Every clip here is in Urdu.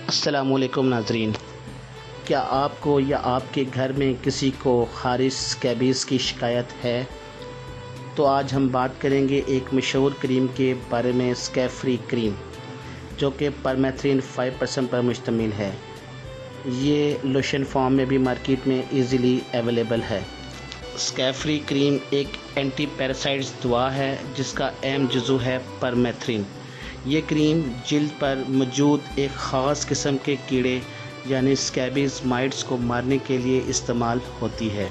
السلام علیکم ناظرین، کیا آپ کو یا آپ کے گھر میں کسی کو خارش سکیبیز کی شکایت ہے؟ تو آج ہم بات کریں گے ایک مشہور کریم کے بارے میں، اسکیب فری کریم، جو کہ پرمیتھرین 5% پر مشتمل ہے۔ یہ لوشن فارم میں بھی مارکیٹ میں ایزیلی اویلیبل ہے۔ اسکیب فری کریم ایک اینٹی پیراسائٹس دوا ہے جس کا اہم جزو ہے پرمیتھرین۔ یہ کریم جلد پر موجود ایک خاص قسم کے کیڑے یعنی سکیبیز مائٹس کو مارنے کے لیے استعمال ہوتی ہے۔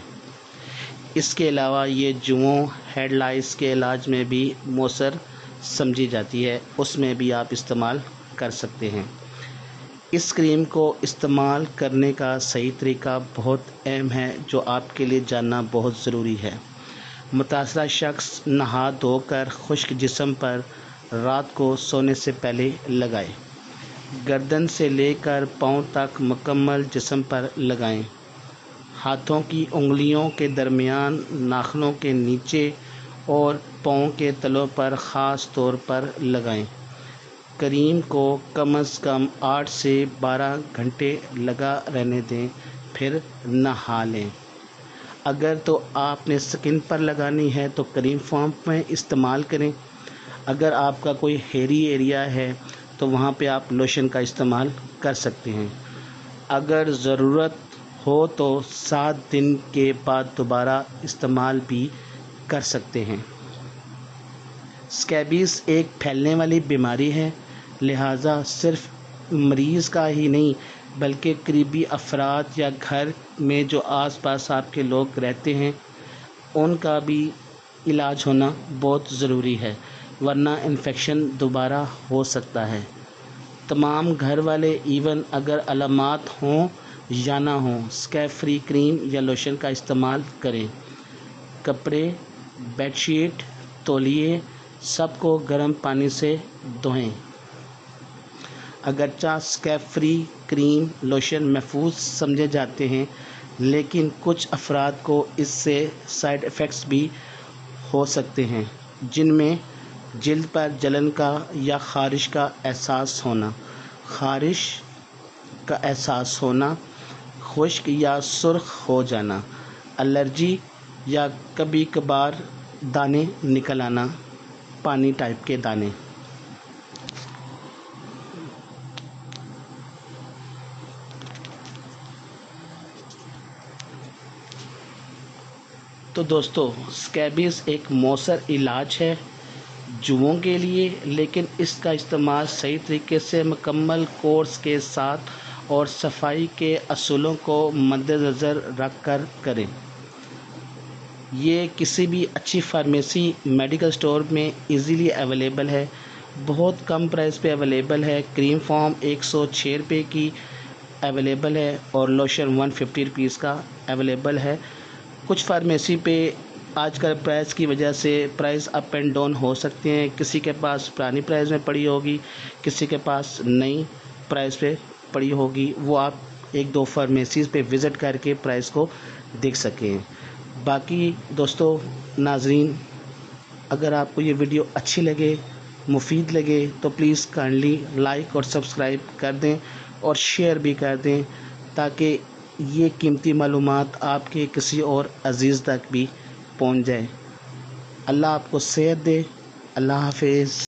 اس کے علاوہ یہ جوؤں ہیڈ لائس کے علاج میں بھی مؤثر سمجھی جاتی ہے، اس میں بھی آپ استعمال کر سکتے ہیں۔ اس کریم کو استعمال کرنے کا صحیح طریقہ بہت اہم ہے جو آپ کے لیے جاننا بہت ضروری ہے۔ متاثرہ شخص نہا دھو کر خشک جسم پر رات کو سونے سے پہلے لگائیں۔ گردن سے لے کر پاؤں تک مکمل جسم پر لگائیں۔ ہاتھوں کی انگلیوں کے درمیان، ناخنوں کے نیچے اور پاؤں کے تلوں پر خاص طور پر لگائیں۔ کریم کو کم از کم 8 سے 12 گھنٹے لگا رہنے دیں، پھر نہا لیں۔ اگر تو آپ نے سکن پر لگانی ہے تو کریم فارم میں استعمال کریں۔ اگر آپ کا کوئی ہیری ایریا ہے تو وہاں پہ آپ لوشن کا استعمال کر سکتے ہیں۔ اگر ضرورت ہو تو 7 دن کے بعد دوبارہ استعمال بھی کر سکتے ہیں۔ سکیبیز ایک پھیلنے والی بیماری ہے، لہٰذا صرف مریض کا ہی نہیں بلکہ قریبی افراد یا گھر میں جو آس پاس آپ کے لوگ رہتے ہیں ان کا بھی علاج ہونا بہت ضروری ہے، ورنہ انفیکشن دوبارہ ہو سکتا ہے۔ تمام گھر والے ایون اگر علامات ہوں یا نہ ہوں اسکیب فری کریم یا لوشن کا استعمال کریں۔ کپڑے، بیڈ شیٹ، تولیے سب کو گرم پانی سے دھوئیں۔ اگرچہ اسکیب فری کریم لوشن محفوظ سمجھے جاتے ہیں لیکن کچھ افراد کو اس سے سائیڈ ایفیکٹس بھی ہو سکتے ہیں، جن میں جلد پر جلن کا یا خارش کا احساس ہونا، خشک یا سرخ ہو جانا، الرجی یا کبھی کبھار دانے نکل آنا، پانی ٹائپ کے دانے۔ تو دوستو، سکیبیز ایک مؤثر علاج ہے جوؤں کے لیے، لیکن اس کا استعمال صحیح طریقے سے مکمل کورس کے ساتھ اور صفائی کے اصولوں کو مد نظر رکھ کر کریں۔ یہ کسی بھی اچھی فارمیسی، میڈیکل سٹور میں ایزیلی اویلیبل ہے، بہت کم پرائس پہ اویلیبل ہے۔ کریم فارم 106 روپے کی اویلیبل ہے اور لوشن 150 روپیز کا اویلیبل ہے۔ کچھ فارمیسی پہ آج کل پرائس کی وجہ سے پرائس اپ اینڈ ڈاؤن ہو سکتے ہیں، کسی کے پاس پرانی پرائس میں پڑی ہوگی، کسی کے پاس نئی پرائس پہ پڑی ہوگی، وہ آپ 1-2 فارمیسیز پہ وزٹ کر کے پرائس کو دیکھ سکیں۔ باقی دوستو ناظرین، اگر آپ کو یہ ویڈیو اچھی لگے، مفید لگے تو پلیز کائنڈلی لائک اور سبسکرائب کر دیں اور شیئر بھی کر دیں تاکہ یہ قیمتی معلومات آپ کے کسی اور عزیز تک بھی پہنچ جائے۔ اللہ آپ کو صحت دے۔ اللہ حافظ۔